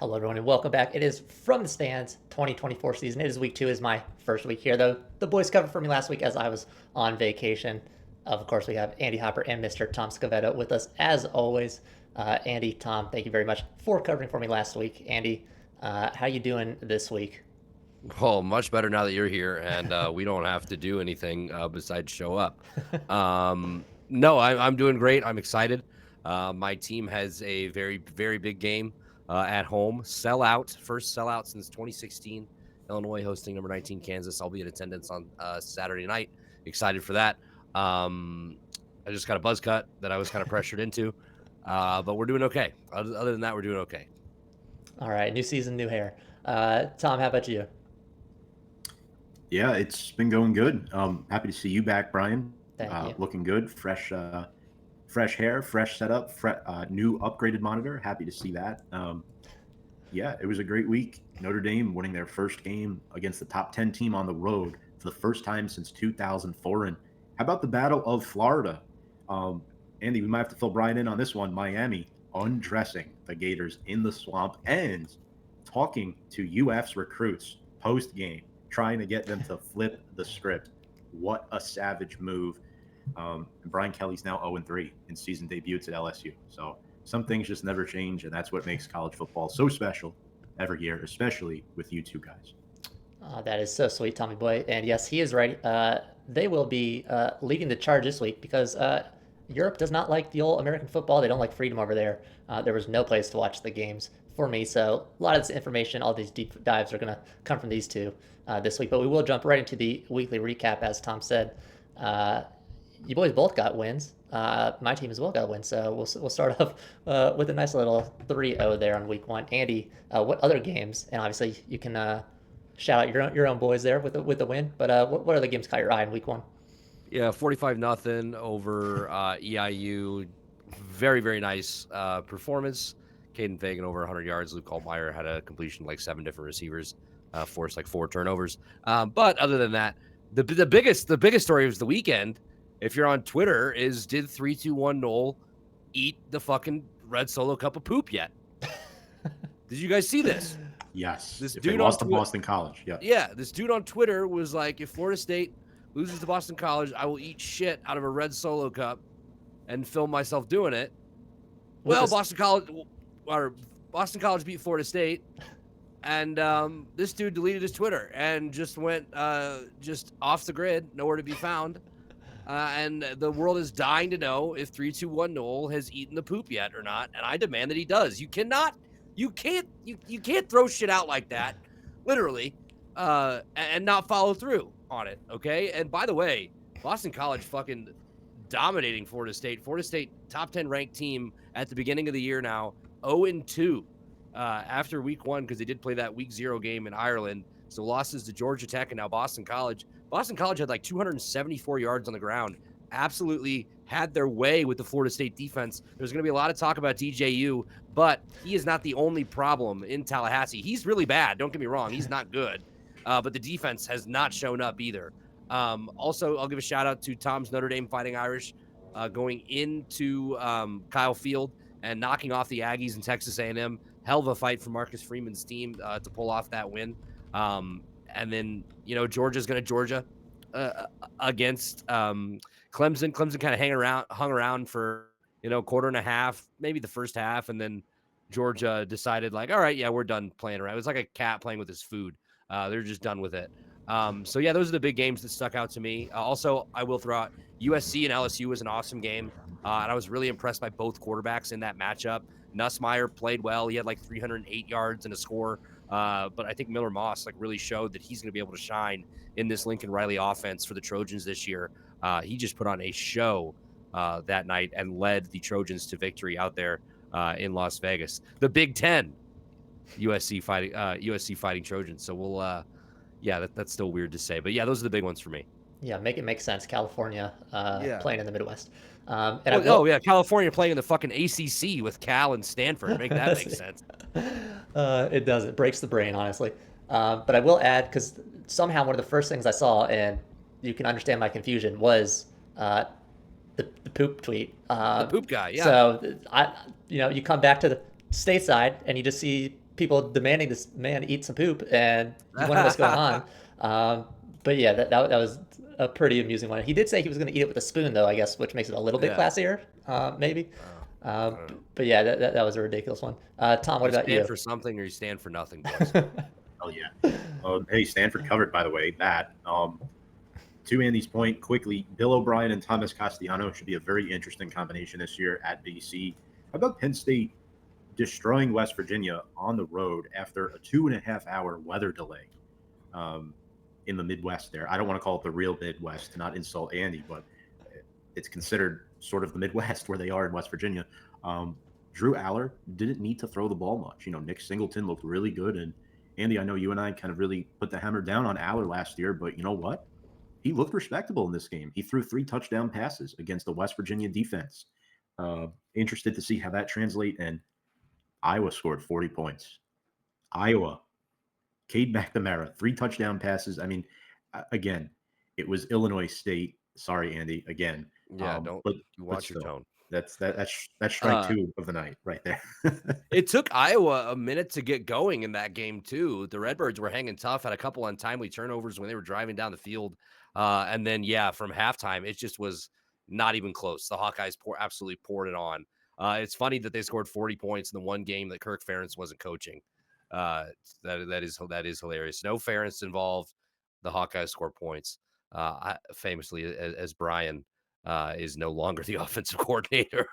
Hello, everyone, and welcome back. It is From the Stands 2024 season. It is week 2, is my first week here, though. The boys covered for me last week as I was on vacation. Of course, we have Andy Hopper and Mr. Tom Scavetto with us as always. Andy, Tom, thank you very much for covering for me last week. Andy, how you doing this week? Oh, much better now that you're here and we don't have to do anything besides show up. No, I'm doing great. I'm excited. My team has a very, very big game at home. Sellout, first sellout since 2016. Illinois hosting number 19 Kansas. I'll be in attendance on Saturday night. Excited for that. I just got a buzz cut that I was kind of pressured into, but we're doing okay. Other than that, we're doing okay. All right, new season, new hair. Tom, how about you? Yeah, it's been going good. Happy to see you back, Brian. Thank you. Looking good, fresh hair, fresh setup, new upgraded monitor. Happy to see that. Yeah, it was a great week. Notre Dame winning their first game against the top 10 team on the road for the first time since 2004. And how about the Battle of Florida? Um, Andy, we might have to fill Brian in on this one. Miami undressing the Gators in the swamp and talking to UF's recruits post game, trying to get them to flip the script. What a savage move. And Brian Kelly's now 0-3 in season debuts at LSU. So some things just never change, and that's what makes college football so special every year, especially with you two guys. That is so sweet, Tommy Boy. And yes, he is right. They will be leading the charge this week because Europe does not like the old American football. They don't like freedom over there. There was no place to watch the games for me. So a lot of this information, all these deep dives are going to come from these two this week. But we will jump right into the weekly recap, as Tom said. You boys both got wins. My team as well got wins. So we'll start off with a nice little 3-0 there on week 1. Andy, what other games? And obviously you can shout out your own boys there with the win. But what other games caught your eye in week 1? Yeah, 45-0 over EIU. Very, very nice performance. Caden Fagan over 100 yards. Luke Altmaier had a completion like 7 different receivers, forced like 4 turnovers. But other than that, the biggest story of the weekend, if you're on Twitter, is did 3-2-1 Knoll eat the fucking red solo cup of poop yet? Did you guys see this? Yes. This if dude they lost to Boston College. Yeah. Yeah, this dude on Twitter was like, if Florida State loses to Boston College, I will eat shit out of a red solo cup and film myself doing it. Well, Boston College beat Florida State, and this dude deleted his Twitter and just went just off the grid, nowhere to be found. And the world is dying to know if 3-2-1 Knoll has eaten the poop yet or not, and I demand that he does. You can't throw shit out like that, literally, and not follow through on it, okay? And by the way, Boston College fucking dominating Florida State. Florida State, top 10 ranked team at the beginning of the year now, 0-2 after week 1 because they did play that week 0 game in Ireland. So losses to Georgia Tech and now Boston College. Boston College had like 274 yards on the ground. Absolutely had their way with the Florida State defense. There's going to be a lot of talk about DJU, but he is not the only problem in Tallahassee. He's really bad. Don't get me wrong. He's not good. But the defense has not shown up either. Also, I'll give a shout out to Tom's Notre Dame Fighting Irish going into Kyle Field and knocking off the Aggies in Texas A&M. Hell of a fight for Marcus Freeman's team to pull off that win. And then, Georgia's going to Georgia against Clemson. Clemson kind of hung around for, quarter and a half, maybe the first half. And then Georgia decided like, all right, yeah, we're done playing around. It was like a cat playing with his food. They're just done with it. So yeah, those are the big games that stuck out to me. Also, I will throw out USC and LSU was an awesome game. And I was really impressed by both quarterbacks in that matchup. Nussmeier played well. He had like 308 yards and a score. But I think Miller Moss really showed that he's going to be able to shine in this Lincoln Riley offense for the Trojans this year. He just put on a show that night and led the Trojans to victory out there in Las Vegas. The Big Ten, USC fighting Trojans. So we'll, that's still weird to say, but yeah, those are the big ones for me. Yeah, make it make sense. California playing in the Midwest. California playing in the fucking ACC with Cal and Stanford. Make that make sense. It does. It breaks the brain, honestly. But I will add, because somehow one of the first things I saw, and you can understand my confusion, was the poop tweet. The poop guy, yeah. So you come back to the stateside and you just see people demanding this man eat some poop, and you wonder what's going on. Um, but yeah, that was a pretty amusing one. He did say he was going to eat it with a spoon, though, I guess, which makes it a little bit Yeah. classier, maybe. I don't know. But yeah, that was a ridiculous one. Tom, what You about stand you? for something or you stand for nothing, boys. Oh yeah. Hey, Stanford covered, by the way. That to Andy's point, quickly, Bill O'Brien and Thomas Castellano should be a very interesting combination this year at BC. How about Penn State destroying West Virginia on the road after a 2.5 hour weather delay in the Midwest there? I don't want to call it the real Midwest to not insult Andy, but it's considered sort of the Midwest where they are in West Virginia. Um, Drew Aller didn't need to throw the ball much. Nick Singleton looked really good. And Andy, I know you and I kind of really put the hammer down on Aller last year, but you know what? He looked respectable in this game. He threw 3 touchdown passes against the West Virginia defense. Interested to see how that translate. And Iowa scored 40 points. Iowa, Cade McNamara, 3 touchdown passes. I mean, again, it was Illinois State. Sorry, Andy, again. Yeah, don't But you but watch your still, tone. that's strike Uh, two of the night right there. it took Iowa a minute to get going in that game too. The Redbirds were hanging tough, had a couple untimely turnovers when they were driving down the field, and then yeah, from halftime, it just was not even close. The Hawkeyes absolutely poured it on. It's funny that they scored 40 points in the one game that Kirk Ferentz wasn't coaching. Uh, that is hilarious. No Ferentz involved. The Hawkeyes score points. Famously, as Brian is no longer the offensive coordinator.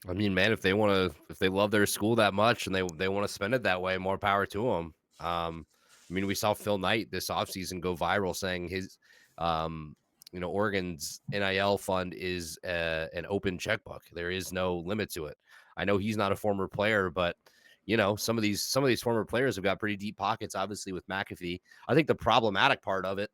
I mean, man, if they love their school that much and they want to spend it that way, more power to them. I mean, we saw Phil Knight this offseason go viral saying his, um, Oregon's NIL fund is an open checkbook. There is no limit to it. I know he's not a former player, but some of these former players have got pretty deep pockets. Obviously, with McAfee, I think the problematic part of it,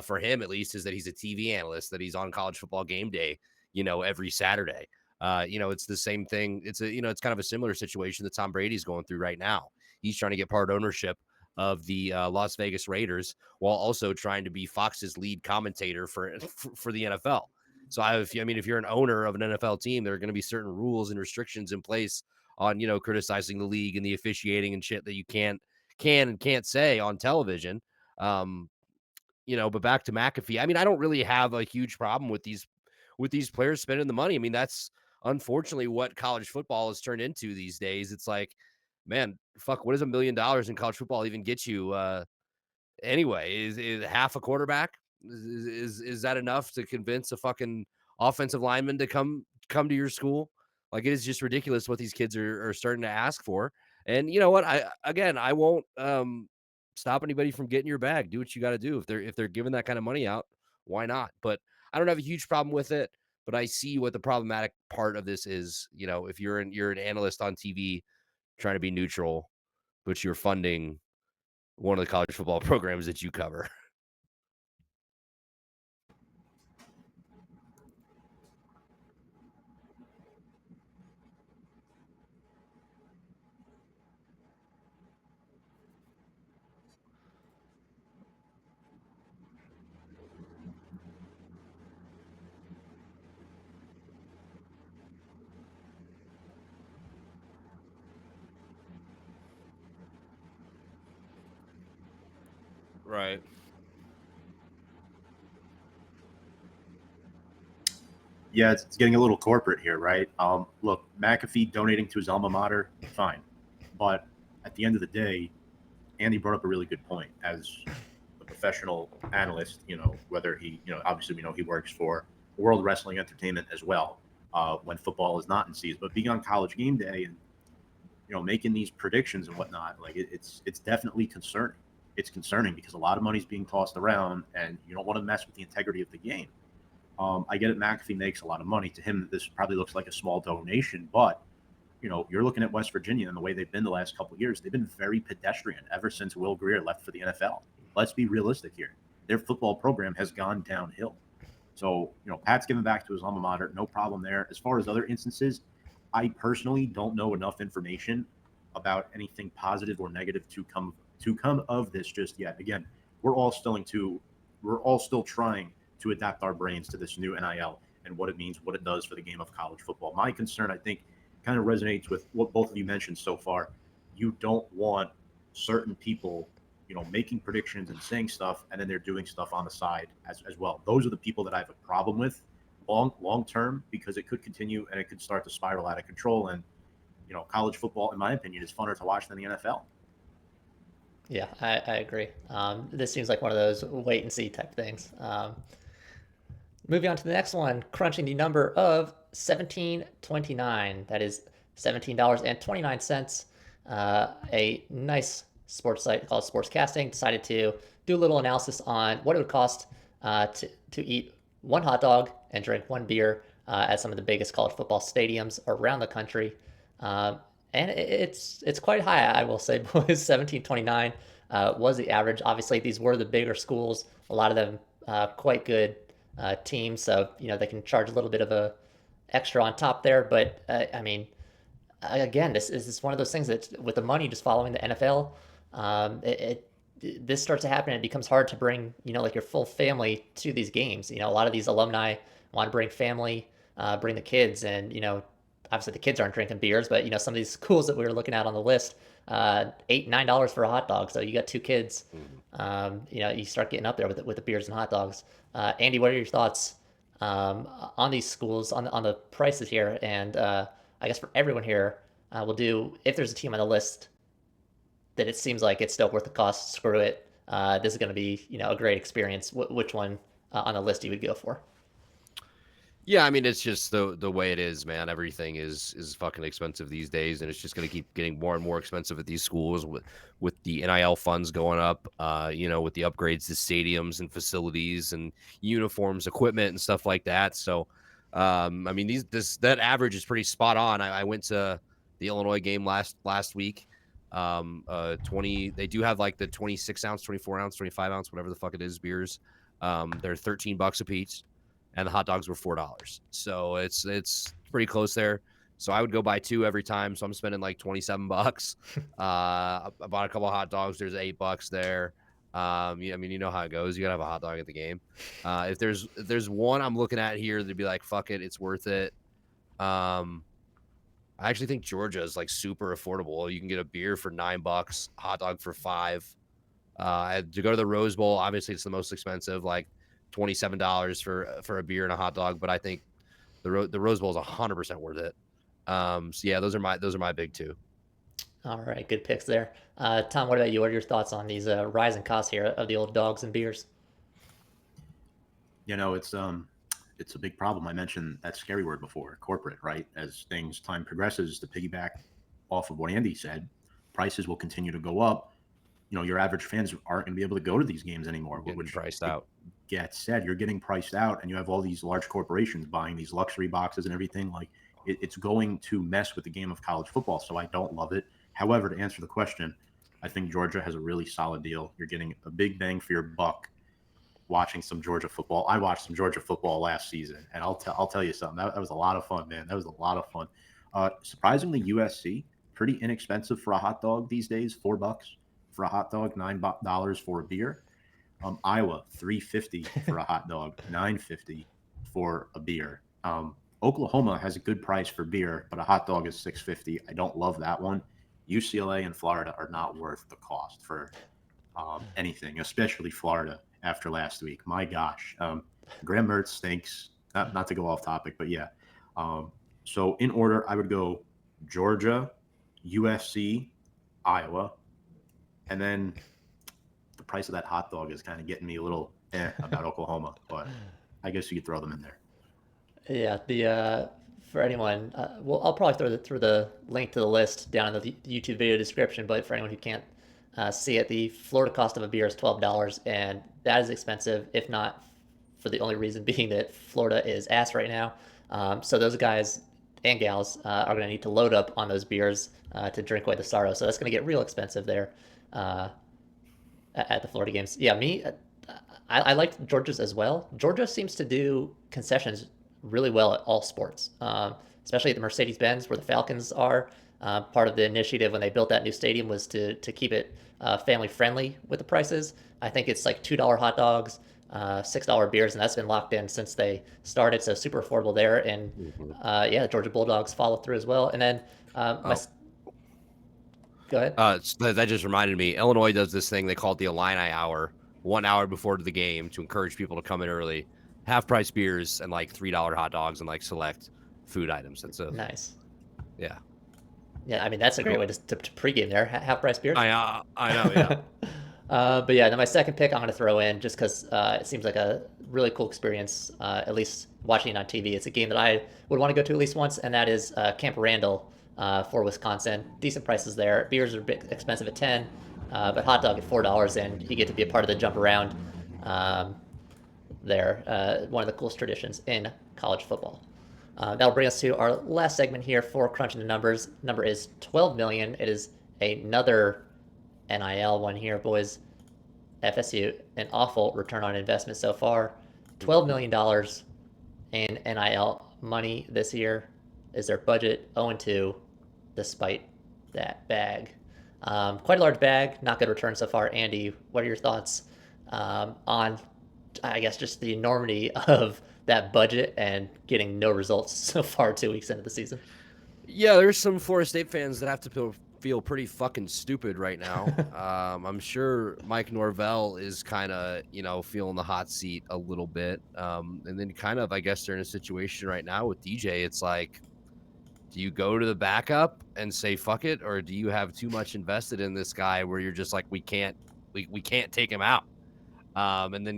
for him at least, is that he's a TV analyst, that he's on College Football Game Day, every Saturday. It's the same thing. It's kind of a similar situation that Tom Brady's going through right now. He's trying to get part ownership of the Las Vegas Raiders while also trying to be Fox's lead commentator for the NFL. So if you're an owner of an NFL team, there are going to be certain rules and restrictions in place on, criticizing the league and the officiating and shit that you can and can't say on television. But back to McAfee. I mean, I don't really have a huge problem with with these players spending the money. I mean, that's unfortunately what college football has turned into these days. It's like, man, fuck, what does $1 million in college football even get you? Anyway, is half a quarterback? Is that enough to convince a fucking offensive lineman to come to your school? Like, it is just ridiculous what these kids are starting to ask for. And you know what? I won't stop anybody from getting your bag. Do what you got to do. If they're giving that kind of money out, why not? But I don't have a huge problem with it. But I see what the problematic part of this is. You know, if you're an analyst on TV trying to be neutral, but you're funding one of the college football programs that you cover. Right. Yeah, it's getting a little corporate here, right? Look, McAfee donating to his alma mater, fine, but at the end of the day, Andy brought up a really good point. As a professional analyst, whether he, obviously we know he works for World Wrestling Entertainment as well, when football is not in season, but being on College Game Day and making these predictions and whatnot, like it's definitely concerning. It's concerning because a lot of money's being tossed around, and you don't want to mess with the integrity of the game. I get it. McAfee makes a lot of money. To him, this probably looks like a small donation, but you're looking at West Virginia and the way they've been the last couple of years. They've been very pedestrian ever since Will Greer left for the NFL. Let's be realistic here. Their football program has gone downhill. So, Pat's giving back to his alma mater, no problem there. As far as other instances, I personally don't know enough information about anything positive or negative to come of this just yet. Again, we're all still trying to adapt our brains to this new NIL and what it means, what it does for the game of college football. My concern, I think, kind of resonates with what both of you mentioned so far. You don't want certain people, making predictions and saying stuff, and then they're doing stuff on the side as well. Those are the people that I have a problem with long term, because it could continue and it could start to spiral out of control. And college football, in my opinion, is funner to watch than the NFL. Yeah, I agree. This seems like one of those wait and see type things. Moving on to the next one, crunching the number of 1729. That is $17.29. A nice sports site called Sportscasting decided to do a little analysis on what it would cost to eat one hot dog and drink one beer at some of the biggest college football stadiums around the country. And it's quite high, I will say. Boys, 1729 was the average. Obviously, these were the bigger schools. A lot of them quite good teams, so they can charge a little bit of a extra on top there. But I mean, again, this is one of those things that with the money just following the NFL, this starts to happen. And it becomes hard to bring like your full family to these games. A lot of these alumni want to bring family, bring the kids, and obviously the kids aren't drinking beers, but some of these schools that we were looking at on the list, $8-9 for a hot dog. So you got two kids, you start getting up there with the beers and hot dogs. Andy, what are your thoughts on these schools, on the prices here? And I guess for everyone here, we'll do, if there's a team on the list that it seems like it's still worth the cost, screw it. This is going to be a great experience. Which one on the list you would go for? Yeah, I mean, it's just the way it is, man. Everything is fucking expensive these days, and it's just going to keep getting more and more expensive at these schools with the NIL funds going up. With the upgrades to stadiums and facilities and uniforms, equipment, and stuff like that. So, I mean, that average is pretty spot on. I went to the Illinois game last week. 20. They do have like the 26-ounce, 24-ounce, 25-ounce, whatever the fuck it is, beers. They're $13 a piece, and the hot dogs were $4. So it's pretty close there. So I would go buy two every time. So I'm spending like $27. I bought a couple of hot dogs. There's $8 there. Yeah, I mean, you know how it goes. You gotta have a hot dog at the game. If there's one I'm looking at here, they'd be like, fuck it, it's worth it. I actually think Georgia is like super affordable. You can get a beer for $9, hot dog for $5. To go to the Rose Bowl, obviously it's the most expensive, like $27 for a beer and a hot dog. But I think The Rose Bowl is 100% worth it. So yeah, those are my big two. All right, good picks there. Tom, what about you? What are your thoughts on these rising costs here of the old dogs and beers? It's a big problem. I mentioned that scary word before, corporate, right? As time progresses, to piggyback off of what Andy said, prices will continue to go up. Your average fans aren't going to be able to go to these games anymore, Getting which priced it out. gets said. You're getting priced out, and you have all these large corporations buying these luxury boxes and everything. Like it's going to mess with the game of college football. So I don't love it. However, to answer the question, I think Georgia has a really solid deal. You're getting a big bang for your buck watching some Georgia football. I watched some Georgia football last season, and I'll tell you something. That was a lot of fun, man. That was a lot of fun. Surprisingly, USC pretty inexpensive for a hot dog these days. $4 for a hot dog, $9 for a beer. Iowa $3.50 for a hot dog, $9.50 for a beer. Oklahoma has a good price for beer, but a hot dog is $6.50. I don't love that one. UCLA and Florida are not worth the cost for anything, especially Florida after last week. My gosh, Graham Mertz stinks. Not to go off topic, but yeah. So in order, I would go Georgia, USC, Iowa, and then the price of that hot dog is kind of getting me a little about Oklahoma, but I guess you could throw them in there. Yeah, the for anyone, well, I'll probably throw the link to the list down in the YouTube video description. But for anyone who can't see it, the Florida cost of a beer is $12, and that is expensive. If not for the only reason being that Florida is ass right now. So those guys and gals are going to need to load up on those beers to drink away the sorrow. So that's going to get real expensive there at the Florida games. Yeah, I liked Georgia's as well. Georgia seems to do concessions really well at all sports, especially at the Mercedes Benz where the Falcons are. Part of the initiative when they built that new stadium was to keep it family friendly with the prices. I think it's like $2 hot dogs, $6 beers, and that's been locked in since they started. So super affordable there. And yeah, the Georgia Bulldogs follow through as well. And then go ahead. That just reminded me. Illinois does this thing they call it the Illini Hour, 1 hour before the game to encourage people to come in early. Half price beers and like $3 hot dogs and like select food items. That's nice. Yeah. Yeah, I mean that's a great way to pregame there. Half price beers. I know. Yeah. But yeah, then my second pick I'm going to throw in just because it seems like a really cool experience, at least watching it on TV. It's a game that I would want to go to at least once, and that is Camp Randall for Wisconsin. Decent prices there. Beers are a bit expensive at 10, but hot dog at $4, and you get to be a part of the jump around there. One of the coolest traditions in college football. That'll bring us to our last segment here for crunching the numbers. Number is 12 million. It is another NIL one here, boys. FSU, an awful return on investment so far. $12 million in NIL money this year is their budget. 0-2 despite that bag. Quite a large bag, not good return so far. Andy, what are your thoughts on, I guess, just the enormity of that budget and getting no results so far 2 weeks into the season? Yeah, there's some Florida State fans that have to feel pretty fucking stupid right now. I'm sure Mike Norvell is kind of, feeling the hot seat a little bit. And then kind of, I guess they're in a situation right now with DJ. It's like, do you go to the backup and say, fuck it? Or do you have too much invested in this guy where you're just like, we can't take him out? And then,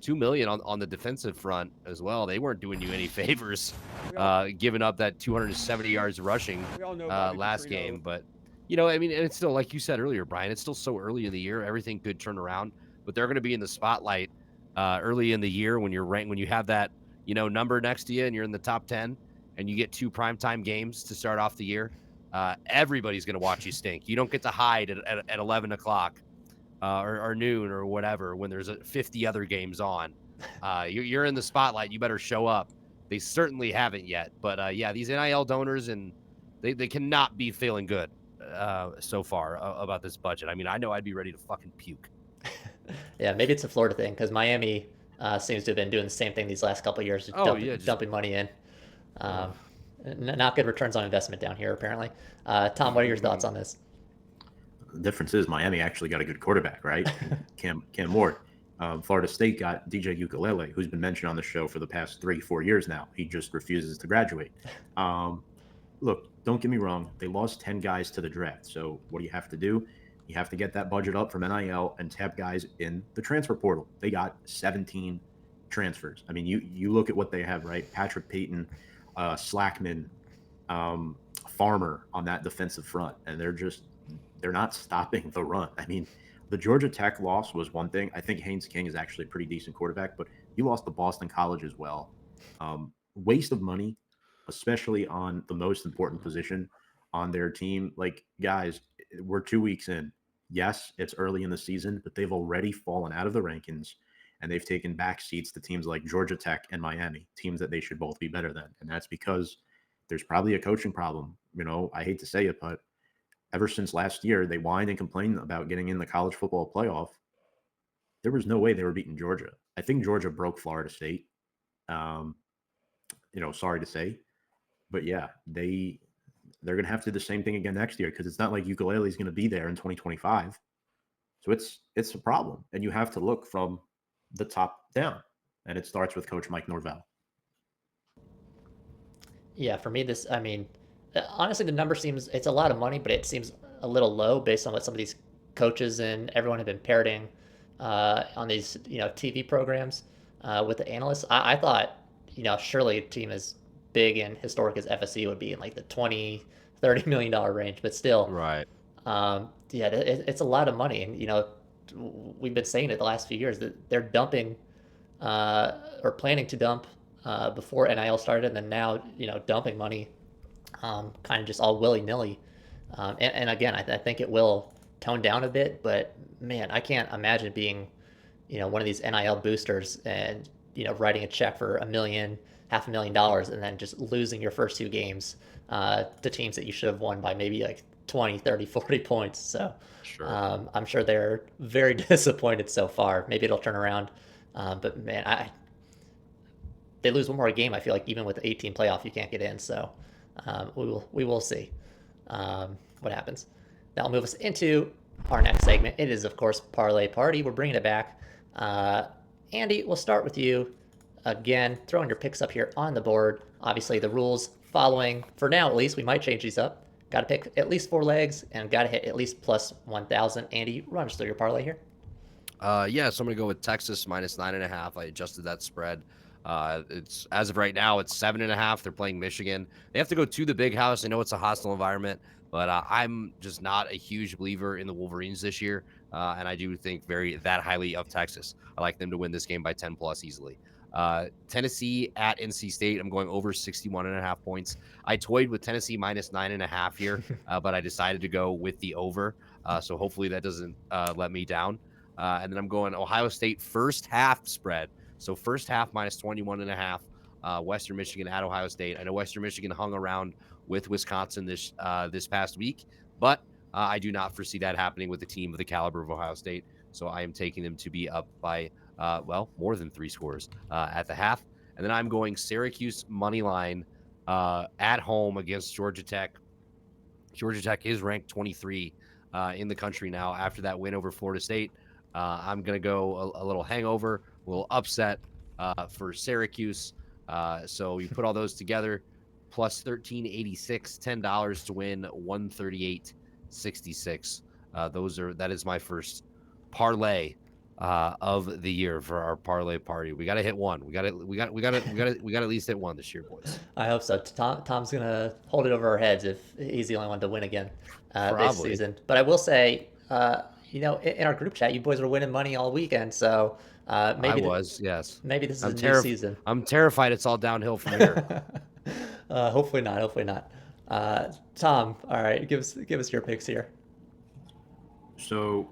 $2 million on the defensive front as well. They weren't doing you any favors, giving up that 270 yards rushing last game. But, I mean, and it's still, like you said earlier, Brian, it's still so early in the year. Everything could turn around, but they're going to be in the spotlight early in the year when you're ranked, when you have that, number next to you and you're in the top 10 and you get 2 primetime games to start off the year. Everybody's going to watch you stink. You don't get to hide at 11 o'clock. Or noon or whatever when there's 50 other games on. You're in the spotlight. You better show up. They certainly haven't yet. But yeah, these NIL donors, and they cannot be feeling good so far about this budget. I mean, I know I'd be ready to fucking puke. Yeah, maybe it's a Florida thing because Miami seems to have been doing the same thing these last couple of years, dumping money in. Not good returns on investment down here, apparently. Tom, what are your thoughts on this? The difference is Miami actually got a good quarterback, right? Cam Ward. Florida State got DJ Ukulele, who's been mentioned on the show for the past 3-4 years now. He just refuses to graduate. Um, Look, don't get me wrong. They lost 10 guys to the draft. So what do you have to do? You have to get that budget up from NIL and tap guys in the transfer portal. They got 17 transfers. I mean, you look at what they have, right? Patrick Payton, Slackman, Farmer on that defensive front, and they're not stopping the run. I mean, the Georgia Tech loss was one thing. I think Haynes King is actually a pretty decent quarterback, but you lost to Boston College as well. Waste of money, especially on the most important position on their team. Like, guys, we're 2 weeks in. Yes, it's early in the season, but they've already fallen out of the rankings and they've taken back seats to teams like Georgia Tech and Miami, teams that they should both be better than. And that's because there's probably a coaching problem. I hate to say it, but ever since last year, they whined and complained about getting in the college football playoff. There was no way they were beating Georgia. I think Georgia broke Florida State. Sorry to say, but yeah, they're going to have to do the same thing again next year because it's not like Ukulele is going to be there in 2025. So it's a problem, and you have to look from the top down, and it starts with Coach Mike Norvell. Yeah, for me, honestly, the number it's a lot of money, but it seems a little low based on what some of these coaches and everyone have been parroting on these, TV programs with the analysts. I thought, surely a team as big and historic as FSU would be in like the 20-30 million dollar range, but still, Right. yeah, it's a lot of money. And, we've been saying it the last few years that they're dumping or planning to dump before NIL started, and then now, dumping money kind of just all willy nilly. And again, I think it will tone down a bit, but man, I can't imagine being, one of these NIL boosters and, writing a check for $1 million, $500,000, and then just losing your first two games to teams that you should have won by maybe like 20, 30, 40 points. So Sure. I'm sure they're very disappointed so far. Maybe it'll turn around. But man, they lose one more game. I feel like even with the 18 playoff, you can't get in. So we will see what happens. That'll move us into our next segment. It is, of course, Parlay Party. We're bringing it back. Andy, we'll start with you again. Throwing your picks up here on the board. Obviously, the rules following, for now at least, we might change these up. Got to pick at least 4 legs and got to hit at least plus 1,000. Andy, run us through your parlay here. So I'm going to go with Texas minus 9.5. I adjusted that spread. It's as of right now, it's 7.5. They're playing Michigan. They have to go to the Big House. I know it's a hostile environment, but I'm just not a huge believer in the Wolverines this year, and I do think that highly of Texas. I like them to win this game by 10 plus easily. Tennessee at NC State. I'm going over 61.5 points. I toyed with Tennessee minus 9.5 here, but I decided to go with the over. So hopefully that doesn't let me down. And then I'm going Ohio State first half spread. So first half minus 21.5. Western Michigan at Ohio State. I know Western Michigan hung around with Wisconsin this past week, but I do not foresee that happening with a team of the caliber of Ohio State. So I am taking them to be up by more than 3 scores at the half. And then I'm going Syracuse money line at home against Georgia Tech. Georgia Tech is ranked 23 in the country now after that win over Florida State. I'm going to go a little hangover, a little upset for Syracuse. So you put all those together, plus 1386, $10 to win, 138.66. That is my first parlay of the year for our parlay party. We got to hit one. We got to at least hit one this year, boys. I hope so. Tom's gonna hold it over our heads if he's the only one to win again this season. But I will say, in our group chat, you boys were winning money all weekend. So maybe yes. Maybe this is a new season. I'm terrified it's all downhill from here. Hopefully not. Hopefully not. Tom, all right, give us your picks here. So,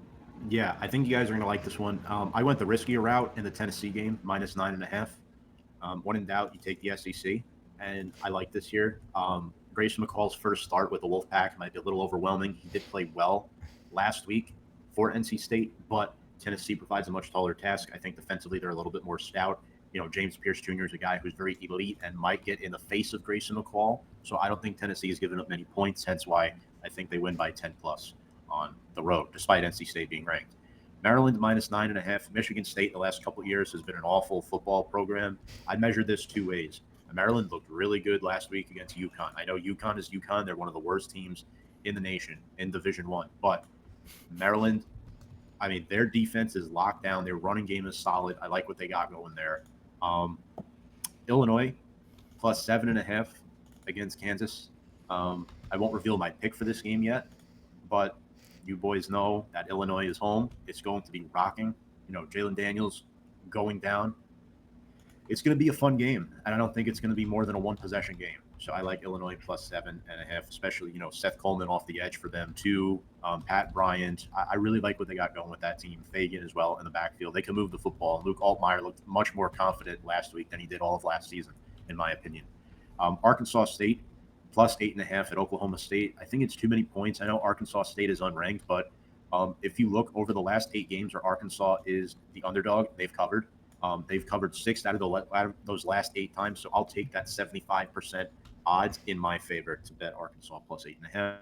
yeah, I think you guys are going to like this one. I went the riskier route in the Tennessee game, minus 9.5. When in doubt, you take the SEC, and I like this here. Grayson McCall's first start with the Wolfpack might be a little overwhelming. He did play well last week for NC State, but Tennessee provides a much taller task. I think defensively they're a little bit more stout. James Pierce Jr. is a guy who's very elite and might get in the face of Grayson McCall. So I don't think Tennessee has given up many points, hence why I think they win by 10 plus on the road, despite NC State being ranked. Maryland -9.5. Michigan State the last couple of years has been an awful football program. I measured this two ways. Maryland looked really good last week against UConn. I know UConn is UConn. They're one of the worst teams in the nation in Division One. But Maryland, I mean, their defense is locked down. Their running game is solid. I like what they got going there. Illinois +7.5 against Kansas. I won't reveal my pick for this game yet, but you boys know that Illinois is home. It's going to be rocking. Jalen Daniels going down. It's going to be a fun game, and I don't think it's going to be more than a one-possession game. So I like Illinois +7.5, especially, Seth Coleman off the edge for them too. Pat Bryant. I really like what they got going with that team. Fagan as well in the backfield. They can move the football. Luke Altmaier looked much more confident last week than he did all of last season, in my opinion. Arkansas State +8.5 at Oklahoma State. I think it's too many points. I know Arkansas State is unranked, but if you look over the last 8 games where Arkansas is the underdog, they've covered. They've covered 6 out of those last 8 times, so I'll take that 75% odds in my favor to bet Arkansas +8.5.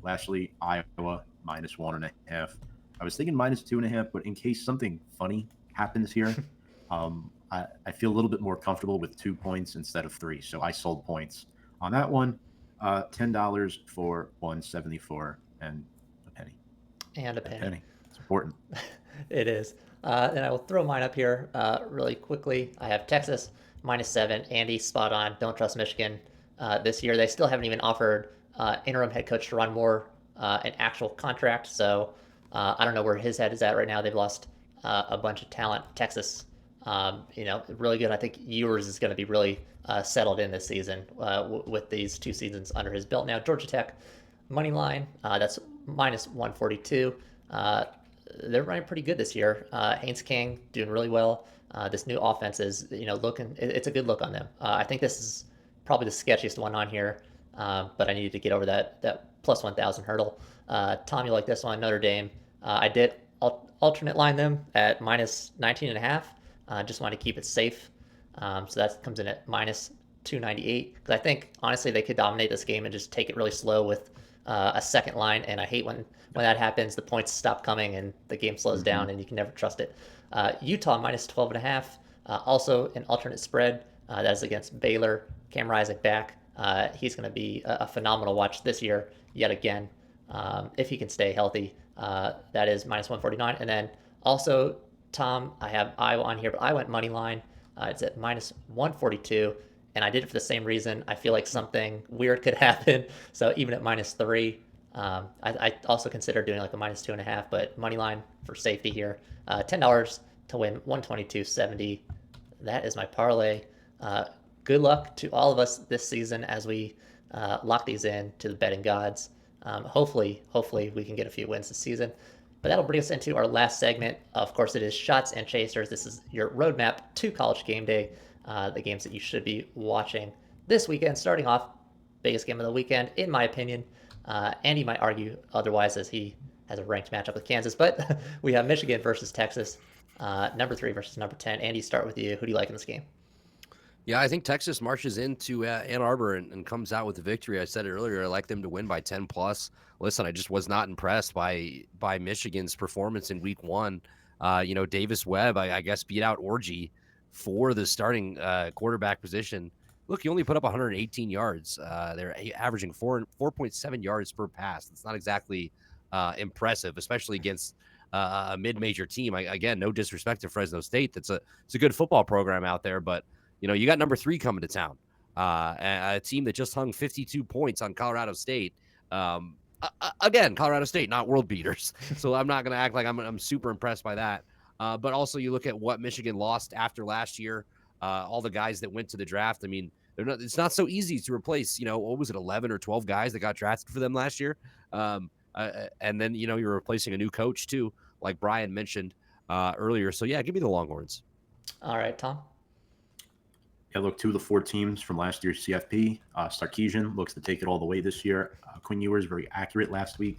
Lastly, Iowa -1.5. I was thinking -2.5, but in case something funny happens here, I feel a little bit more comfortable with 2 points instead of 3, so I sold points on that one. $10 for 174 and a penny. And a penny. It's important. It is. And I will throw mine up here really quickly. I have Texas -7. Andy, spot on. Don't trust Michigan this year. They still haven't even offered interim head coach Teron Moore an actual contract. So I don't know where his head is at right now. They've lost a bunch of talent. Texas, really good. I think Ewers is going to be really settled in this season with these 2 seasons under his belt. Now, Georgia Tech money line, that's -142. They're running pretty good this year. Haynes King doing really well. This new offense is, looking. It's a good look on them. I think this is probably the sketchiest one on here, but I needed to get over that plus 1,000 hurdle. Tom, you like this one? Notre Dame. I did alternate line them at -19.5. Just want to keep it safe. So that comes in at -298. Because I think honestly they could dominate this game and just take it really slow with a second line. And I hate when that happens. The points stop coming and the game slows down, and you can never trust it. Utah -12.5. Also an alternate spread. That is against Baylor. Cam Rising back. He's going to be a phenomenal watch this year yet again, if he can stay healthy. That is -149. And then also, Tom, I have Iowa on here, but I went money line. It's at -142, and I did it for the same reason. I feel like something weird could happen. So even at -3, I also consider doing like a -2.5, but money line for safety here. $10 to win 122.70. That is my parlay. Good luck to all of us this season as we lock these in to the betting gods. Hopefully we can get a few wins this season. But that'll bring us into our last segment. Of course, it is Shots and Chasers. This is your roadmap to College Game Day, the games that you should be watching this weekend. Starting off, biggest game of the weekend, in my opinion. Andy might argue otherwise as he has a ranked matchup with Kansas. But we have Michigan versus Texas, number 3 versus number 10. Andy, start with you. Who do you like in this game? Yeah, I think Texas marches into Ann Arbor and comes out with the victory. I said it earlier. I like them to win by 10 plus. Listen, I just was not impressed by Michigan's performance in week 1. Davis Webb, I guess, beat out Orgy for the starting quarterback position. Look, he only put up 118 yards. They're averaging 4.7 yards per pass. It's not exactly impressive, especially against a mid-major team. Again, no disrespect to Fresno State. It's a good football program out there, but you got number 3 coming to town, a team that just hung 52 points on Colorado State. Again, Colorado State, not world beaters. So I'm not going to act like I'm super impressed by that. But also you look at what Michigan lost after last year, all the guys that went to the draft. I mean, it's not so easy to replace, what was it, 11 or 12 guys that got drafted for them last year. And then, you're replacing a new coach too, like Brian mentioned earlier. So yeah, give me the Longhorns. All right, Tom. Yeah, look, 2 of the 4 teams from last year's CFP. Sarkisian looks to take it all the way this year. Quinn Ewers very accurate last week.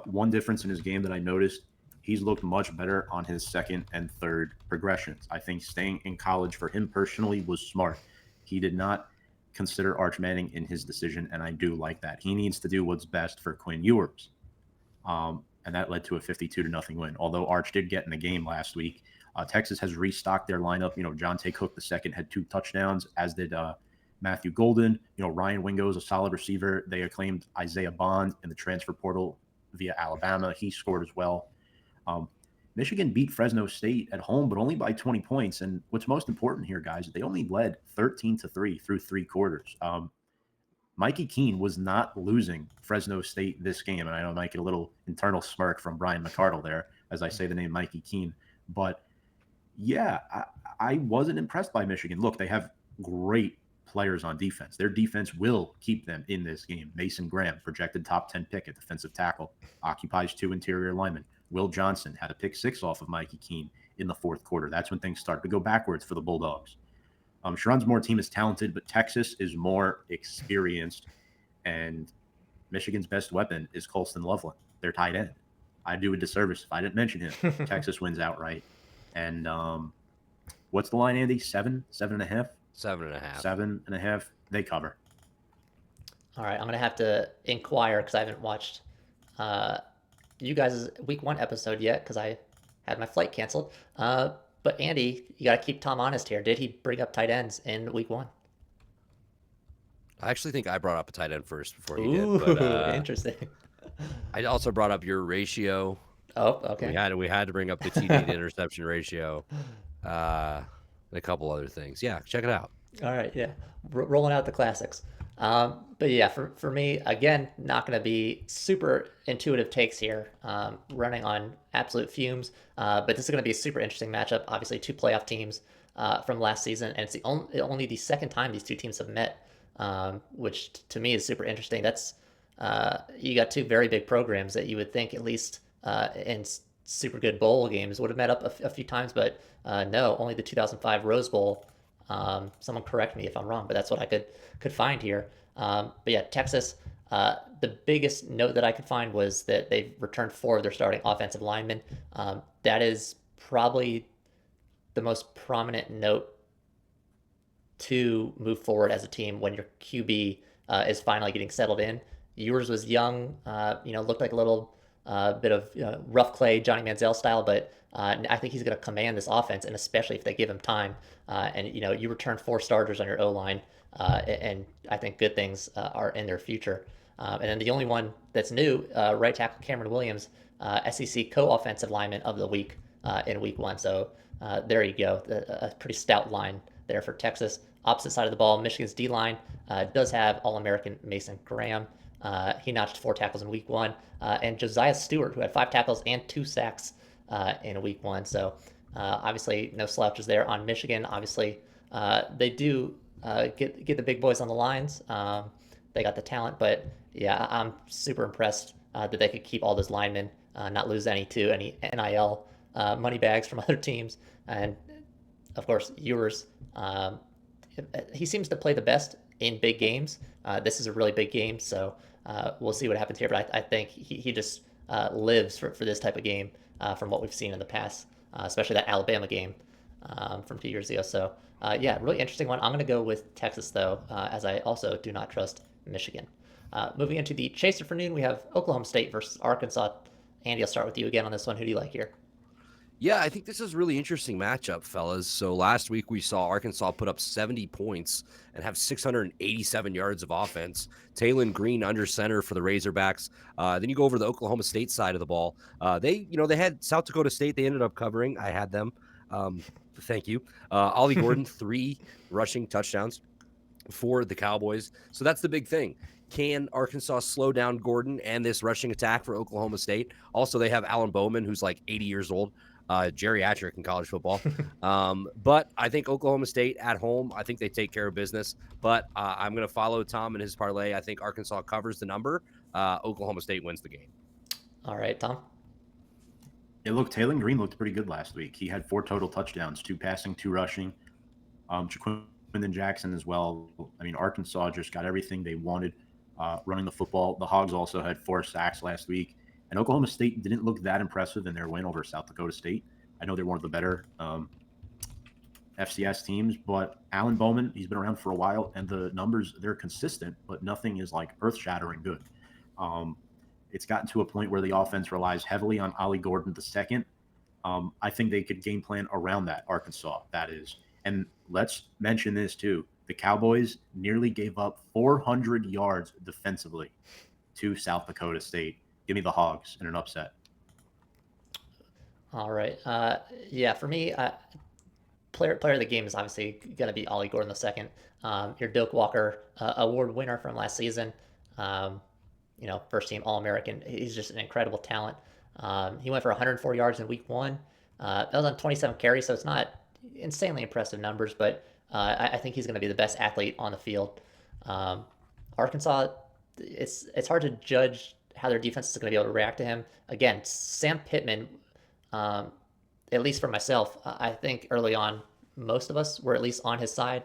One difference in his game that I noticed, he's looked much better on his second and third progressions. I think staying in college for him personally was smart. He did not consider Arch Manning in his decision, and I do like that. He needs to do what's best for Quinn Ewers. and that led to a 52-0 win. Although Arch did get in the game last week, Texas has restocked their lineup. Jonte Cook II had 2 touchdowns, as did Matthew Golden. Ryan Wingo is a solid receiver. They acclaimed Isaiah Bond in the transfer portal via Alabama. He scored as well. Michigan beat Fresno State at home, but only by 20 points. And what's most important here, guys, they only led 13-3 through 3 quarters. Mikey Keene was not losing Fresno State this game. And I know I might get a little internal smirk from Brian McCardle there as I say the name Mikey Keene. But yeah, I wasn't impressed by Michigan. Look, they have great players on defense. Their defense will keep them in this game. Mason Graham, projected top 10 pick at defensive tackle, occupies 2 interior linemen. Will Johnson had a pick 6 off of Mikey Keene in the 4th quarter. That's when things started to go backwards for the Bulldogs. Sharon's more team is talented, but Texas is more experienced, and Michigan's best weapon is Colston Loveland, their tight end. I'd do a disservice if I didn't mention him. Texas wins outright. And what's the line, Andy? 7.5? 7.5. 7.5. They cover. All right, I'm gonna have to inquire because I haven't watched you guys' week 1 episode yet because I had my flight canceled. But Andy, you got to keep Tom honest here. Did he bring up tight ends in week 1? I actually think I brought up a tight end first before he Ooh, did. But, interesting. I also brought up your ratio. Oh, okay. We had to bring up the TD to interception ratio, and a couple other things. Yeah, check it out. All right, yeah, rolling out the classics. But yeah, for me, again, not going to be super intuitive takes here, running on absolute fumes. But this is going to be a super interesting matchup. Obviously, 2 playoff teams from last season, and it's only the 2nd time these 2 teams have met, which to me is super interesting. That's you got 2 very big programs that you would think at least in super good bowl games would have met up a few times, but no, only the 2005 Rose Bowl. Someone correct me if I'm wrong, but that's what I could find here. But yeah, Texas, the biggest note that I could find was that they've returned 4 of their starting offensive linemen. That is probably the most prominent note to move forward as a team when your QB is finally getting settled in. Yours was young, looked like a little bit of rough clay Johnny Manziel style, but I think he's going to command this offense, and especially if they give him time. And you return 4 starters on your O line, and I think good things are in their future. And then the only one that's new, right tackle Cameron Williams, SEC co-offensive lineman of the week in week 1. So there you go, a pretty stout line there for Texas. Opposite side of the ball, Michigan's D line does have All-American Mason Graham. He notched 4 tackles in week 1, and Josiah Stewart, who had 5 tackles and 2 sacks in week 1. So obviously no slouches there on Michigan. Obviously they do get the big boys on the lines. They got the talent, but yeah, I'm super impressed that they could keep all those linemen, not lose any NIL money bags from other teams, and of course yours. He seems to play the best in big games. This is a really big game, so we'll see what happens here. But I think he just lives for this type of game from what we've seen in the past, especially that Alabama game from 2 years ago. So yeah, really interesting one. I'm going to go with Texas, though, as I also do not trust Michigan. Moving into the chaser for noon, we have Oklahoma State versus Arkansas. Andy, I'll start with you again on this one. Who do you like here? Yeah, I think this is a really interesting matchup, fellas. So last week we saw Arkansas put up 70 points and have 687 yards of offense. Taylon Green under center for the Razorbacks. Then you go over to the Oklahoma State side of the ball. They had South Dakota State. They ended up covering. I had them. Thank you. Ollie Gordon, 3 rushing touchdowns for the Cowboys. So that's the big thing. Can Arkansas slow down Gordon and this rushing attack for Oklahoma State? Also, they have Alan Bowman, who's like 80 years old. Geriatric in college football. But I think Oklahoma State at home, I think they take care of business. But I'm going to follow Tom and his parlay. I think Arkansas covers the number. Oklahoma State wins the game. All right, Tom. Yeah, look, Taylon Green looked pretty good last week. He had 4 total touchdowns, 2 passing, 2 rushing. Jaquindon Jackson as well. I mean, Arkansas just got everything they wanted running the football. The Hogs also had 4 sacks last week. And Oklahoma State didn't look that impressive in their win over South Dakota State. I know they're one of the better FCS teams, but Alan Bowman, he's been around for a while, and the numbers, they're consistent, but nothing is like earth-shattering good. It's gotten to a point where the offense relies heavily on Ollie Gordon the second. I think they could game plan around that, Arkansas, that is. And let's mention this too. The Cowboys nearly gave up 400 yards defensively to South Dakota State. Give me the Hogs in an upset. All right. Yeah, for me, player of the game is obviously going to be Ollie Gordon the second. Your Doak Walker award winner from last season. Um, first team All American. He's just an incredible talent. He went for 104 yards in week one. That was on 27 carries, so it's not insanely impressive numbers, but I think he's going to be the best athlete on the field. Um, Arkansas, it's hard to judge how their defense is going to be able to react to him. Again, Sam Pittman, um, at least for myself, I think early on, most of us were at least on his side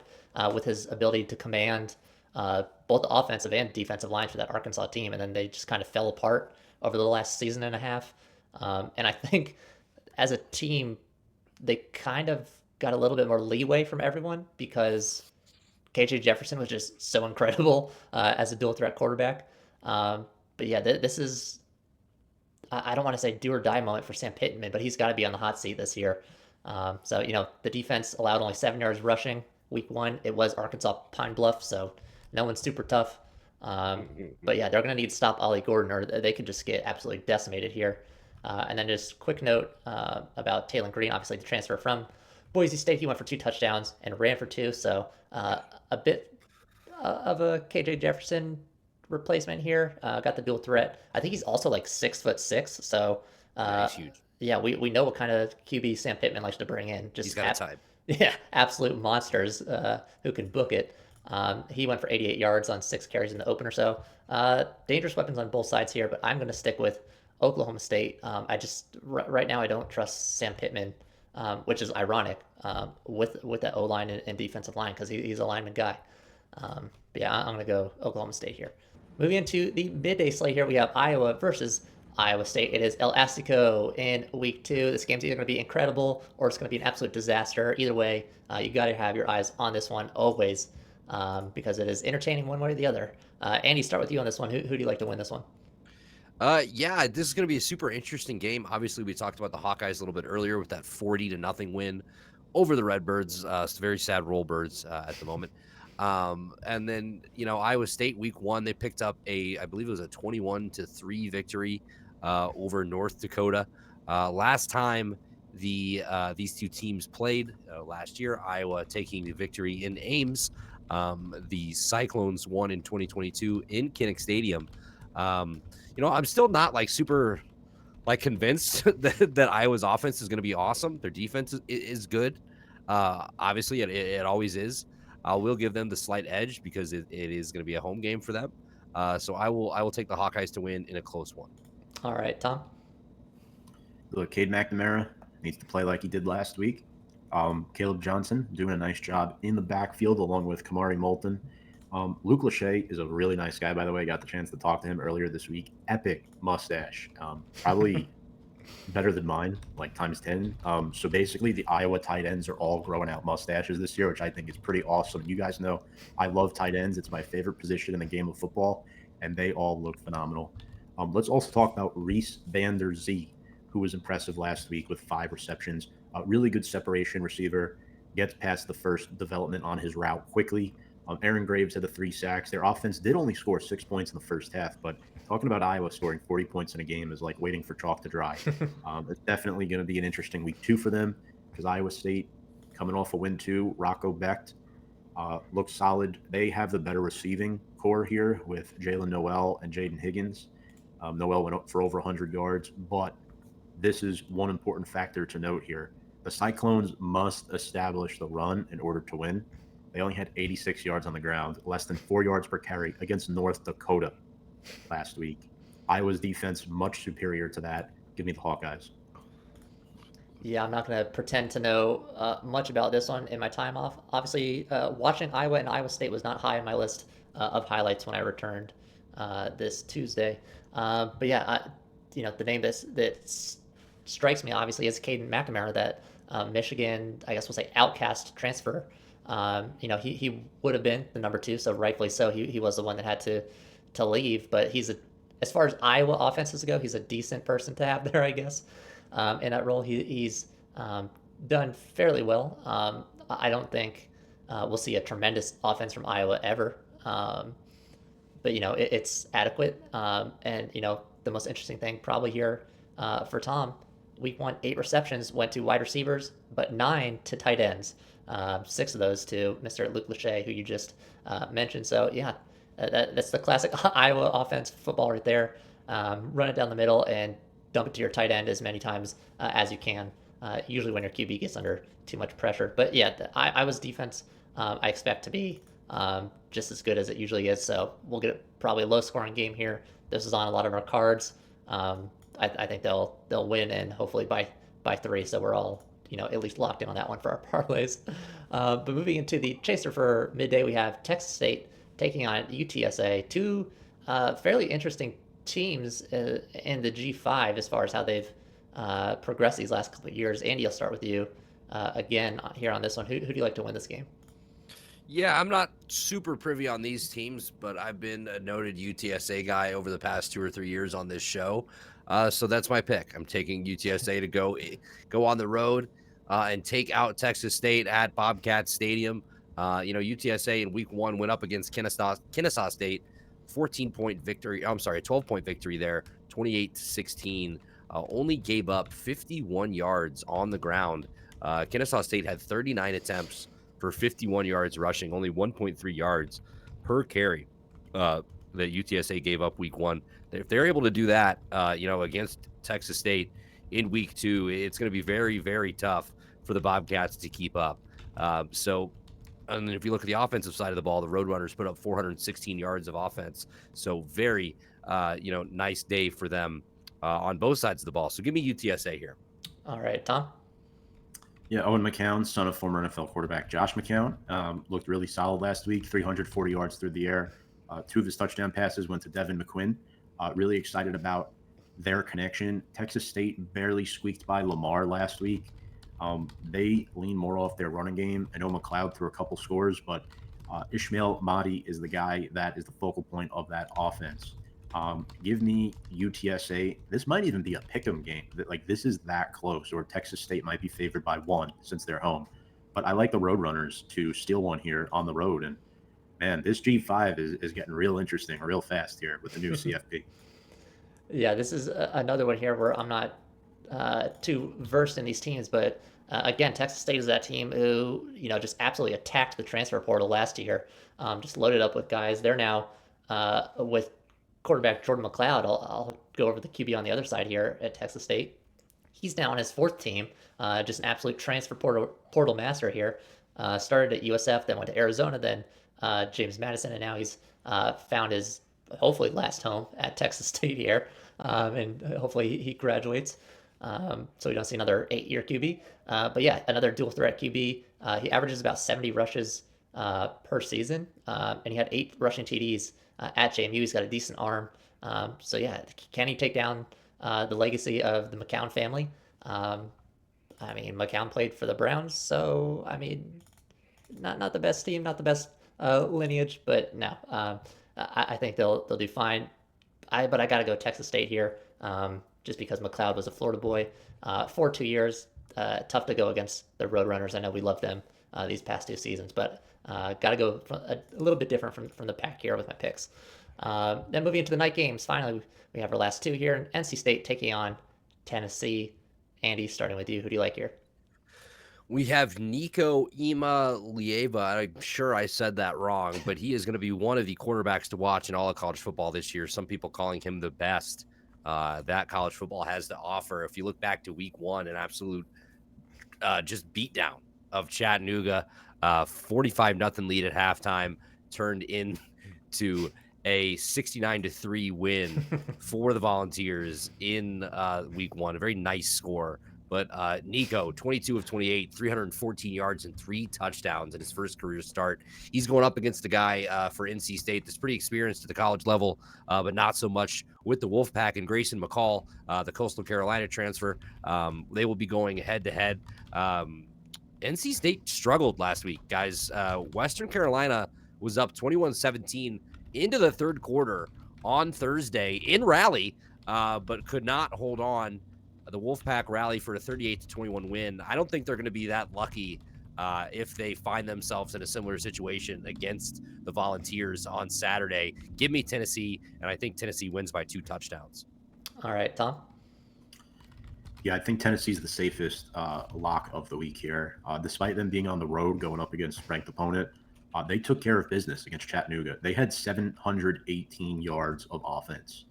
with his ability to command both the offensive and defensive line for that Arkansas team, and then they just kind of fell apart over the last season and a half. And I think as a team, they kind of got a little bit more leeway from everyone because KJ Jefferson was just so incredible as a dual threat quarterback. But yeah, this is, I don't want to say do or die moment for Sam Pittman, but he's got to be on the hot seat this year. So, the defense allowed only 7 yards rushing week one. It was Arkansas Pine Bluff, so no one's super tough. But yeah, they're going to need to stop Ollie Gordon or they could just get absolutely decimated here. And then just quick note about Taylor Green, obviously the transfer from Boise State. He went for 2 touchdowns and ran for 2. So a bit of a KJ Jefferson replacement here. Got the dual threat. I think he's also like 6'6". So Yeah, he's huge. yeah, we know what kind of QB Sam Pittman likes to bring in. Just He's got a type. yeah, absolute monsters who can book it. He went for 88 yards on 6 carries in the opener. So dangerous weapons on both sides here, but I'm going to stick with Oklahoma State. I just right now I don't trust Sam Pittman, which is ironic with that O line and defensive line because he's a lineman guy. But yeah, I'm going to go Oklahoma State here. Moving into the midday slate here, we have Iowa versus Iowa State. It is El Astico in week 2. This game's either going to be incredible or it's going to be an absolute disaster. Either way, you got to have your eyes on this one always because it is entertaining one way or the other. Andy, start with you on this one. Who do you like to win this one? Yeah, this is going to be a super interesting game. Obviously, we talked about the Hawkeyes a little bit earlier with that 40-0 win over the Redbirds. It's very sad Rollbirds at the moment. And then, Iowa State week 1, they picked up I believe it was a 21-3 victory over North Dakota. Last time these two teams played last year, Iowa taking the victory in Ames. The Cyclones won in 2022 in Kinnick Stadium. I'm still not super convinced that Iowa's offense is going to be awesome. Their defense is good. Obviously, it always is. I will give them the slight edge because it is going to be a home game for them. So I will take the Hawkeyes to win in a close one. All right, Tom. Look, Cade McNamara needs to play like he did last week. Caleb Johnson doing a nice job in the backfield along with Kamari Moulton. Luke Lachey is a really nice guy, by the way. Got the chance to talk to him earlier this week. Epic mustache. Probably better than mine, like times 10. So basically, the Iowa tight ends are all growing out mustaches this year, which I think is pretty awesome. You guys know I love tight ends. It's my favorite position in the game of football, and they all look phenomenal. Let's also talk about Reese van der Zee, who was impressive last week with 5 receptions. Really good separation receiver. Gets past the first development on his route quickly. Aaron Graves had the 3 sacks. Their offense did only score 6 points in the first half, but talking about Iowa scoring 40 points in a game is like waiting for chalk to dry. It's definitely going to be an interesting week 2 for them because Iowa State coming off a win 2. Rocco Becht looks solid. They have the better receiving core here with Jalen Noel and Jaden Higgins. Noel went up for over 100 yards, but this is one important factor to note here. The Cyclones must establish the run in order to win. They only had 86 yards on the ground, less than 4 yards per carry against North Dakota last week. Iowa's defense much superior to that. Give me the Hawkeyes. Yeah, I'm not going to pretend to know much about this one in my time off. Obviously, watching Iowa and Iowa State was not high on my list of highlights when I returned this Tuesday. But yeah, the name that strikes me obviously is Caden McNamara, that Michigan, I guess we'll say outcast transfer. He would have been the number 2, so rightfully so. He was the one that had to leave, but he's as far as Iowa offenses go, he's a decent person to have there, I guess. In that role, he's done fairly well. I don't think we'll see a tremendous offense from Iowa ever. But it's adequate. And the most interesting thing probably here for Tom, week 1, 8 receptions went to wide receivers, but 9 to tight ends. 6 of those to Mr. Luke Lachey, who you just mentioned. So yeah, that's the classic Iowa offense football right there. Run it down the middle and dump it to your tight end as many times as you can. Usually when your QB gets under too much pressure. But yeah, Iowa's defense I expect to be just as good as it usually is. So we'll get probably a low-scoring game here. This is on a lot of our cards. I think they'll win and hopefully by 3. So we're all at least locked in on that one for our parlays. But moving into the chaser for midday, we have Texas State taking on UTSA. Two fairly interesting teams in the G5 as far as how they've progressed these last couple of years. Andy, I'll start with you again here on this one. Who do you like to win this game? Yeah, I'm not super privy on these teams, but I've been a noted UTSA guy over the past 2 or 3 years on this show. So that's my pick. I'm taking UTSA to go on the road and take out Texas State at Bobcat Stadium. UTSA in week 1 went up against Kennesaw State, 14-point victory. I'm sorry, a 12-point victory there, 28-16. Only gave up 51 yards on the ground. Kennesaw State had 39 attempts for 51 yards rushing, only 1.3 yards per carry that UTSA gave up week 1. If they're able to do that, against Texas State in week 2, it's going to be very, very tough for the Bobcats to keep up. And if you look at the offensive side of the ball, the Roadrunners put up 416 yards of offense. So very, nice day for them on both sides of the ball. So give me UTSA here. All right, Tom. Yeah, Owen McCown, son of former NFL quarterback Josh McCown, looked really solid last week, 340 yards through the air. 2 of his touchdown passes went to Devin McQuinn. Really excited about their connection. Texas State barely squeaked by Lamar last week. They lean more off their running game. I know McLeod threw a couple scores, but Ishmael Mahdi is the guy that is the focal point of that offense. Give me UTSA. This might even be a pick'em game. This is that close, or Texas State might be favored by 1 since they're home. But I like the Roadrunners to steal one here on the road. And man, this G5 is getting real interesting, real fast here with the new CFP. Yeah, this is another one here where I'm not too versed in these teams, but again, Texas State is that team who just absolutely attacked the transfer portal last year, just loaded up with guys. They're now with quarterback Jordan McLeod. I'll go over the QB on the other side here at Texas State. He's now on his 4th team, just an absolute transfer portal master here. Started at USF, then went to Arizona, then James Madison, and now he's found his hopefully last home at Texas State here, and hopefully he graduates. So we don't see another 8-year QB. But yeah, another dual threat QB. He averages about 70 rushes per season, and he had 8 rushing TDs at JMU. He's got a decent arm. So yeah, can he take down the legacy of the McCown family? McCown played for the Browns, so not the best team, not the best lineage, but no, I think they'll do fine. But I got to go Texas State here, just because McLeod was a Florida boy for 2 years. Tough to go against the Roadrunners. I know we love them these past 2 seasons, but got to go a little bit different from the pack here with my picks. Then moving into the night games, finally, we have our last 2 here. NC State taking on Tennessee. Andy, starting with you. Who do you like here? We have Nico Imalieva. I'm sure I said that wrong, but he is going to be one of the quarterbacks to watch in all of college football this year. Some people calling him the best that college football has to offer. If you look back to week 1, an absolute just beatdown of Chattanooga, 45-0 lead at halftime, turned into a 69-3 win for the Volunteers in week 1. A very nice score. But Nico, 22 of 28, 314 yards and 3 touchdowns in his first career start. He's going up against a guy for NC State that's pretty experienced at the college level, but not so much with the Wolfpack, and Grayson McCall, the Coastal Carolina transfer. They will be going head-to-head. NC State struggled last week, guys. Western Carolina was up 21-17 into the third quarter on Thursday in Raleigh, but could not hold on. The Wolfpack rally for a 38-21 win. I don't think they're going to be that lucky if they find themselves in a similar situation against the Volunteers on Saturday. Give me Tennessee, and I think Tennessee wins by 2 touchdowns. All right, Tom. Yeah, I think Tennessee's the safest lock of the week here. Despite them being on the road going up against ranked opponent, they took care of business against Chattanooga. They had 718 yards of offense.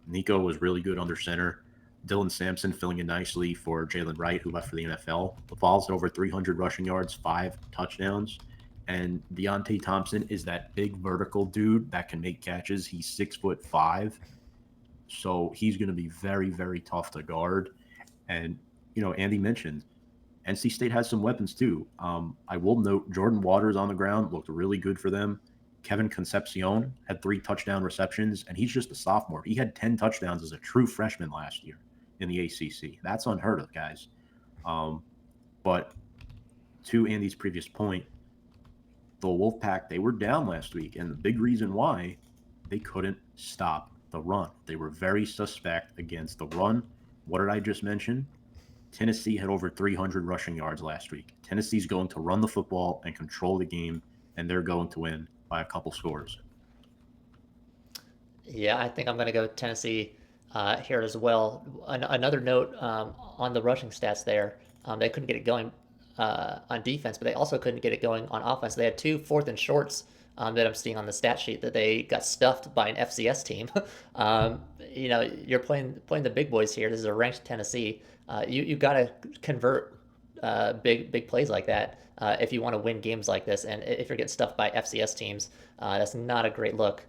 Nico was really good under center. Dylan Sampson filling in nicely for Jalen Wright, who left for the NFL. Laval's had over 300 rushing yards, 5 touchdowns. And Deontay Thompson is that big vertical dude that can make catches. He's 6'5". So he's going to be very, very tough to guard. And, Andy mentioned NC State has some weapons too. I will note Jordan Waters on the ground looked really good for them. Kevin Concepcion had 3 touchdown receptions, and he's just a sophomore. He had 10 touchdowns as a true freshman last year in the ACC. That's unheard of, guys. But to Andy's previous point, the Wolfpack, they were down last week, and the big reason why, they couldn't stop the run. They were very suspect against the run. What did I just mention? Tennessee had over 300 rushing yards last week. Tennessee's going to run the football and control the game, and they're going to win by a couple scores. Yeah, I think I'm going to go Tennessee here as well. Another note on the rushing stats there, they couldn't get it going on defense, but they also couldn't get it going on offense. They had 2 4th and shorts that I'm seeing on the stat sheet that they got stuffed by an FCS team. You're playing the big boys here. This is a ranked Tennessee. You got to convert big plays like that if you want to win games like this. And if you're getting stuffed by FCS teams, that's not a great look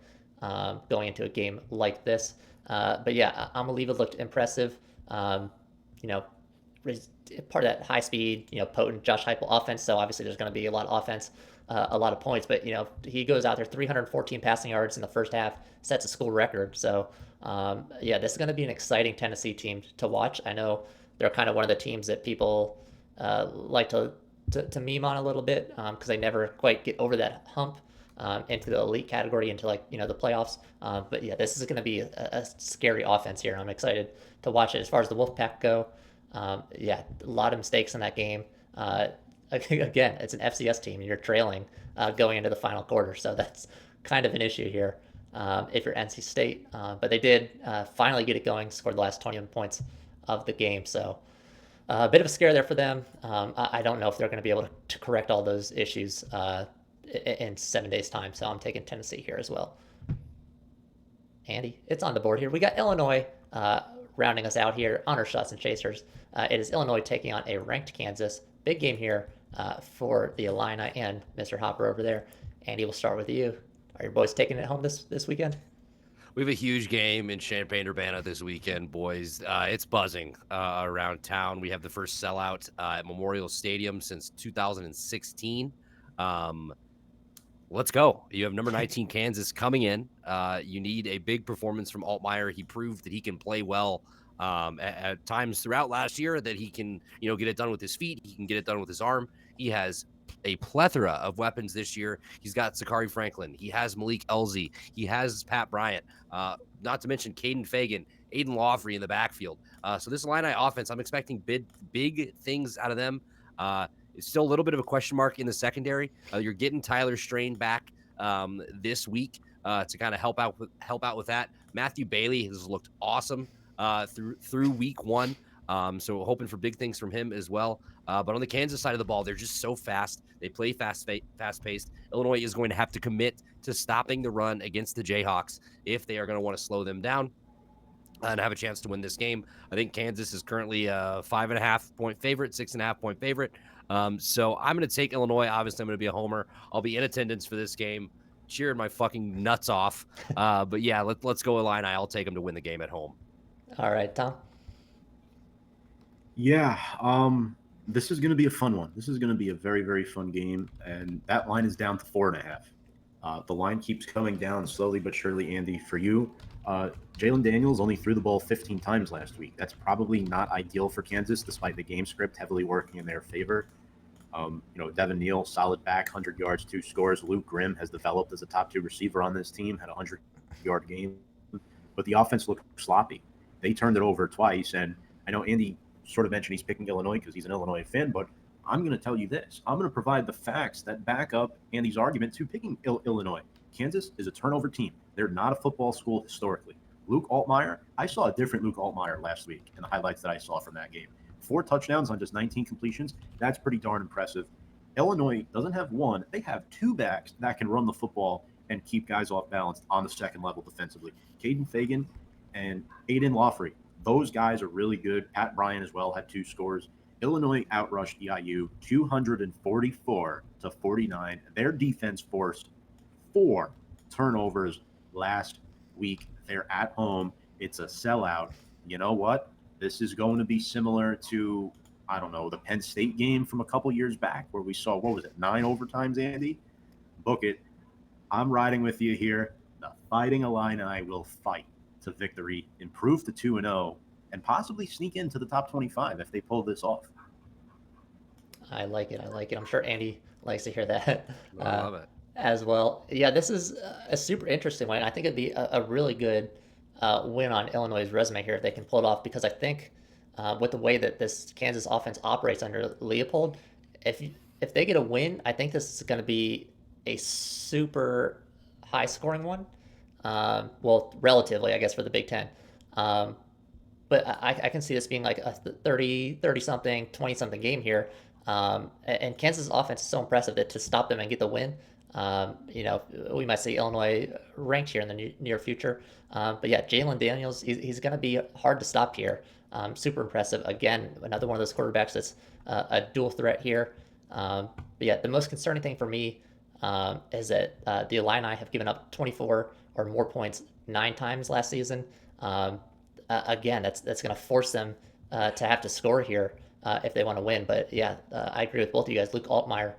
going into a game like this. But yeah, I'm gonna leave it looked impressive. Part of that high speed, potent Josh Heupel offense. So obviously there's going to be a lot of offense, a lot of points. But he goes out there 314 passing yards in the first half, sets a school record. So this is going to be an exciting Tennessee team to watch. I know they're kind of one of the teams that people like to meme on a little bit because they never quite get over that hump into the elite category, into the playoffs. But yeah, this is going to be a scary offense here. I'm excited to watch it. As far as the Wolfpack go, a lot of mistakes in that game. Again, it's an FCS team, and you're trailing going into the final quarter, so that's kind of an issue here if you're NC State. But they did finally get it going, scored the last 21 points of the game, so a bit of a scare there for them. I don't know if they're going to be able to correct all those issues in 7 days' time, so I'm taking Tennessee here as well. Andy, it's on the board here. We got Illinois rounding us out here on our shots and chasers. It is Illinois taking on a ranked Kansas. Big game here for the Illini and Mr. Hopper over there. Andy, we'll start with you. Are your boys taking it home this weekend? We have a huge game in Champaign-Urbana this weekend, boys. It's buzzing around town. We have the first sellout at Memorial Stadium since 2016. Let's go. You have number 19 Kansas coming in. You need a big performance from Altmaier. He proved that he can play well at times throughout last year, that he can, get it done with his feet. He can get it done with his arm. He has a plethora of weapons this year. He's got Sakari Franklin. He has Malik Elzy. He has Pat Bryant. Not to mention Caden Fagan, Aiden Lawfrey in the backfield. So this Illini offense, I'm expecting big things out of them. It's still a little bit of a question mark in the secondary. You're getting Tyler Strain back this week to kind of help out with that. Matthew Bailey has looked awesome through week 1. So hoping for big things from him as well. But on the Kansas side of the ball, they're just so fast. They play fast-paced. Illinois is going to have to commit to stopping the run against the Jayhawks if they are going to want to slow them down and have a chance to win this game. I think Kansas is currently a 5.5-point favorite, 6.5-point favorite. So I'm going to take Illinois. Obviously, I'm going to be a homer. I'll be in attendance for this game, cheering my fucking nuts off. But yeah, let's go Illini. I'll take them to win the game at home. All right, Tom. Yeah, this is going to be a fun one. This is going to be a very, very fun game, and that line is down to 4.5. The line keeps coming down slowly but surely, Andy, for you. Jalen Daniels only threw the ball 15 times last week. That's probably not ideal for Kansas, despite the game script heavily working in their favor. Devin Neal, solid back, 100 yards, 2 scores. Luke Grimm has developed as a top 2 receiver on this team, had 100 yard game, but the offense looked sloppy. They turned it over twice, and I know Andy sort of mentioned he's picking Illinois because he's an Illinois fan, but I'm going to tell you this. I'm going to provide the facts that back up Andy's argument to picking Illinois. Kansas is a turnover team. They're not a football school historically. Luke Altmaier, I saw a different Luke Altmaier last week in the highlights that I saw from that game. 4 touchdowns on just 19 completions. That's pretty darn impressive. Illinois doesn't have one. They have 2 backs that can run the football and keep guys off balance on the second level defensively. Caden Fagan and Aiden Lawfrey. Those guys are really good. Pat Bryan as well had 2 scores. Illinois outrushed EIU 244-49. Their defense forced 4 turnovers last week. They're at home. It's a sellout. You know what? This is going to be similar to, I don't know, the Penn State game from a couple years back where we saw, 9 overtimes, Andy? Book it. I'm riding with you here. The Fighting Illini will fight to victory, improve to 2-0, and possibly sneak into the top 25 if they pull this off. I like it. I'm sure Andy likes to hear that. I love it. As well. Yeah, this is a super interesting one. I think it'd be a really good win on Illinois' resume here if they can pull it off, because I think with the way that this Kansas offense operates under Leopold, if they get a win, I think this is going to be a super high scoring one. Well, relatively, I guess, for the Big Ten. But I can see this being like a 30 something, 20 something game here. And Kansas' offense is so impressive that to stop them and get the win, we might see Illinois ranked here in the near future. But yeah, Jalen Daniels, he's going to be hard to stop here. Super impressive. Again, another one of those quarterbacks that's a dual threat here. But yeah, the most concerning thing for me is that the Illini have given up 24 or more points 9 times last season. Again, that's going to force them to have to score here if they want to win. But yeah, I agree with both of you guys. Luke Altmaier,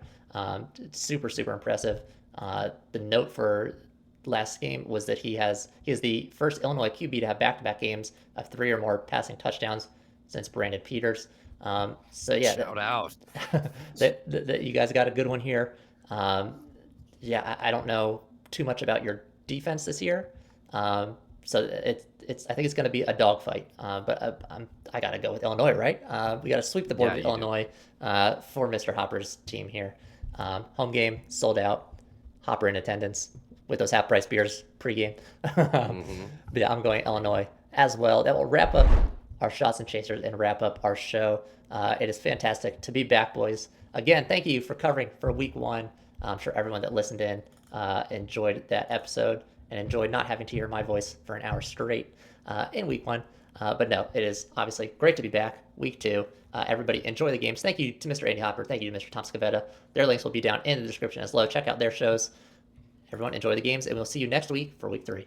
super impressive. The note for last game was that he is the first Illinois QB to have back-to-back games of 3 or more passing touchdowns since Brandon Peters. So yeah, shout out. that you guys got a good one here. Yeah, I don't know too much about your defense this year. So I think it's going to be a dogfight. But I got to go with Illinois, right? We got to sweep the board with Illinois for Mr. Hopper's team here. Home game sold out. Hopper in attendance with those half-price beers pregame. But yeah, I'm going Illinois as well. That will wrap up our shots and chasers and wrap up our show. It is fantastic to be back, boys. Again, thank you for covering for week 1. I'm sure everyone that listened in enjoyed that episode and enjoyed not having to hear my voice for an hour straight in week 1. But no, it is obviously great to be back week 2. Everybody enjoy the games. Thank you to Mr. Andy Hopper. Thank you to Mr. Tom Scavetta. Their links will be down in the description as well. Check out their shows. Everyone enjoy the games, and we'll see you next week for week 3.